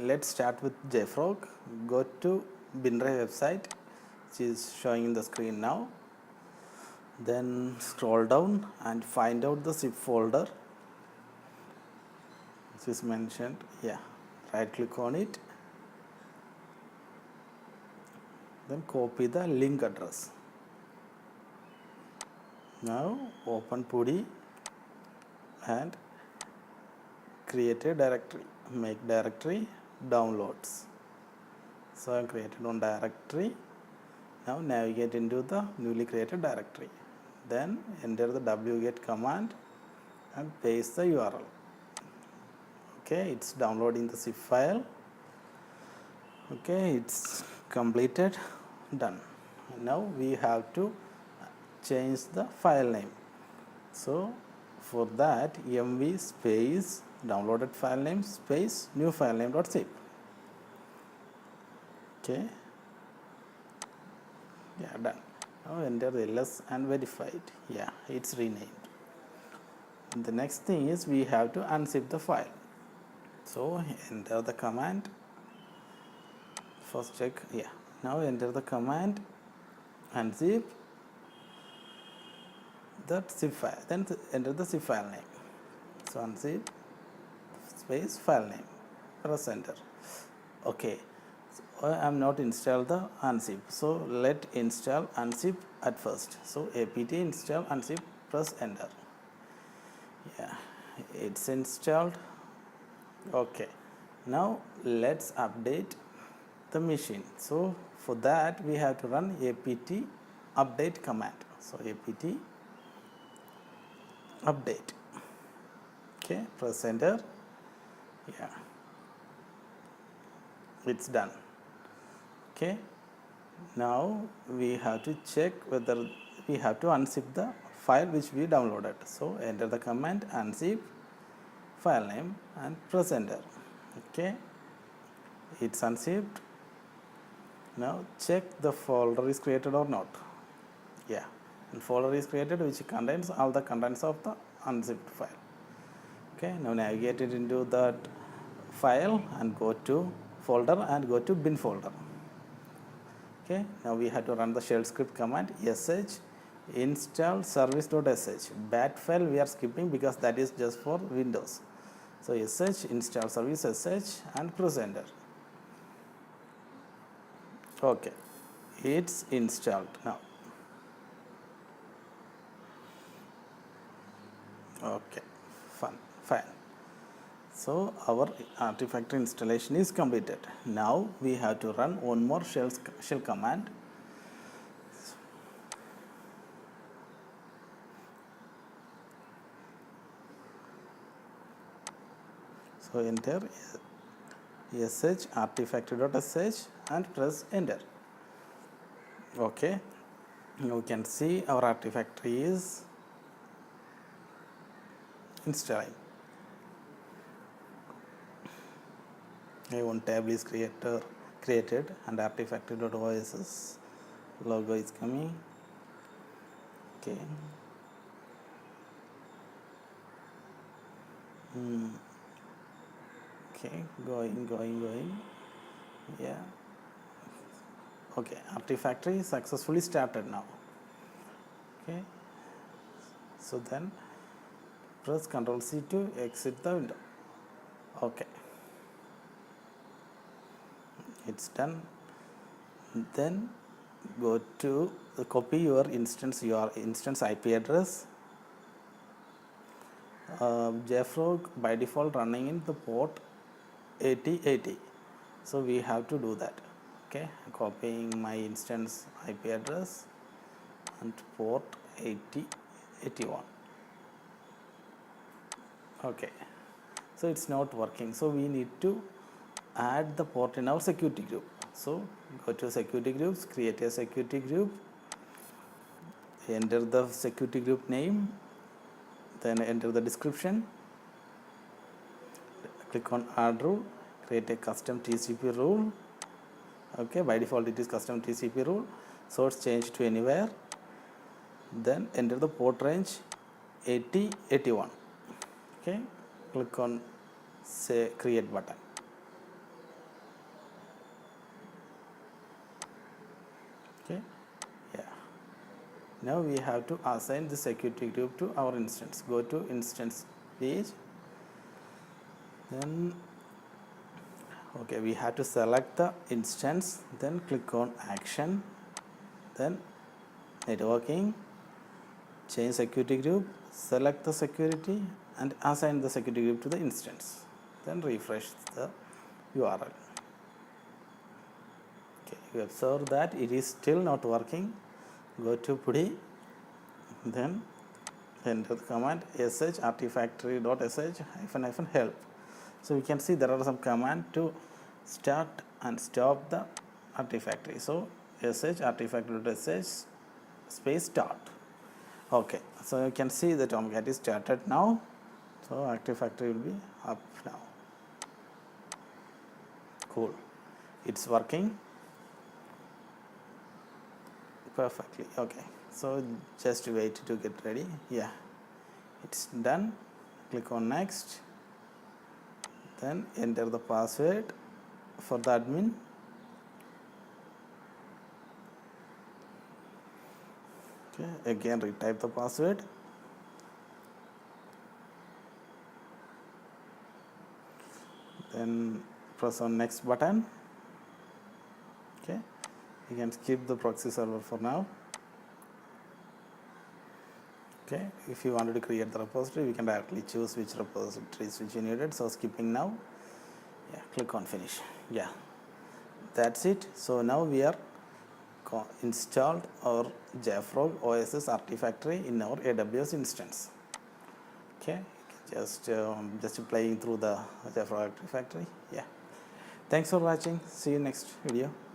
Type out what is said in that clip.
let's start with Jfrog. Go to binray website, which is showing in the screen now. Then scroll down and find out the zip folder which is mentioned. Right click on it, then copy the link address. Now open PuDI and create a directory. Make directory downloads. So I created one directory. Now navigate into the newly created directory. Then enter the wget command and paste the URL. Okay, it's downloading the zip file. Okay, it's completed. Done. Now we have to change the file name. So for that, mv space downloaded file name space new file name .zip. Okay, done. Now enter the ls and verify it. It's renamed. The next thing is we have to unzip the file. So enter the command. First check. Now enter the command unzip that zip file, then enter the zip file name. So unzip space file name, press enter. Okay, so I am not installed the unzip, so let install unzip at first. So apt install unzip, press enter. It's installed. Okay, now let's update the machine. So for that we have to run apt update command. So apt update. Okay, press enter. It's done. Okay, now we have to check whether we have to unzip the file which we downloaded. So enter the command unzip file name and press enter. Okay, it's unzipped. Now check the folder is created or not. And folder is created which contains all the contents of the unzipped file. Okay, now navigate it into that file and go to folder and go to bin folder. Okay, now we have to run the shell script command sh install service.sh. bat file we are skipping because that is just for Windows. So sh install service sh and press enter. Okay, it's installed now. Okay, fine. So our Artifactory installation is completed. Now we have to run one more shell command. So enter sh artifactory.sh and press enter. Okay, now you can see our Artifactory is installing. One table is created and Artifactory.os logo is coming. Okay. Okay, going. Okay, Artifactory successfully started now. Okay, so then press Ctrl C to exit the window. Okay, it's done. Then go to copy your instance IP address. Jfrog by default running in the port 8080, so we have to do that. Okay, copying my instance IP address and port 8081. Okay, so it's not working, so we need to add the port in our security group. So go to security groups, create a security group, enter the security group name, then enter the description, click on add rule, create a custom TCP rule. Okay, by default it is custom TCP rule, source change to anywhere, then enter the port range 8081. Okay, click on say create button. Okay, yeah. Now we have to assign the security group to our instance. Go to instance page, then okay, we have to select the instance, then click on action, then networking, change security group, select the security and assign the security group to the instance, then refresh the URL. Okay, you observe that it is still not working. Go to PuDI, then enter the command sh artifactory.sh -- help. So you can see there are some commands to start and stop the artifactory. So sh artifactory.sh space start. Okay, so you can see the Tomcat is started now. So artifactory will be up now. Cool, it's working perfectly. Okay, so just wait to get ready. Yeah, it's done. Click on next, then enter the password for the admin. Okay, again retype the password. Then press on next button. Okay, you can skip the proxy server for now. Okay, if you wanted to create the repository, we can directly choose which repositories which you needed. So skipping now. Yeah, click on finish. Yeah, that's it. So now we are installed our Jfrog OSS Artifactory in our AWS instance. Okay, just playing through the Jfrog Artifactory. Yeah, thanks for watching. See you next video.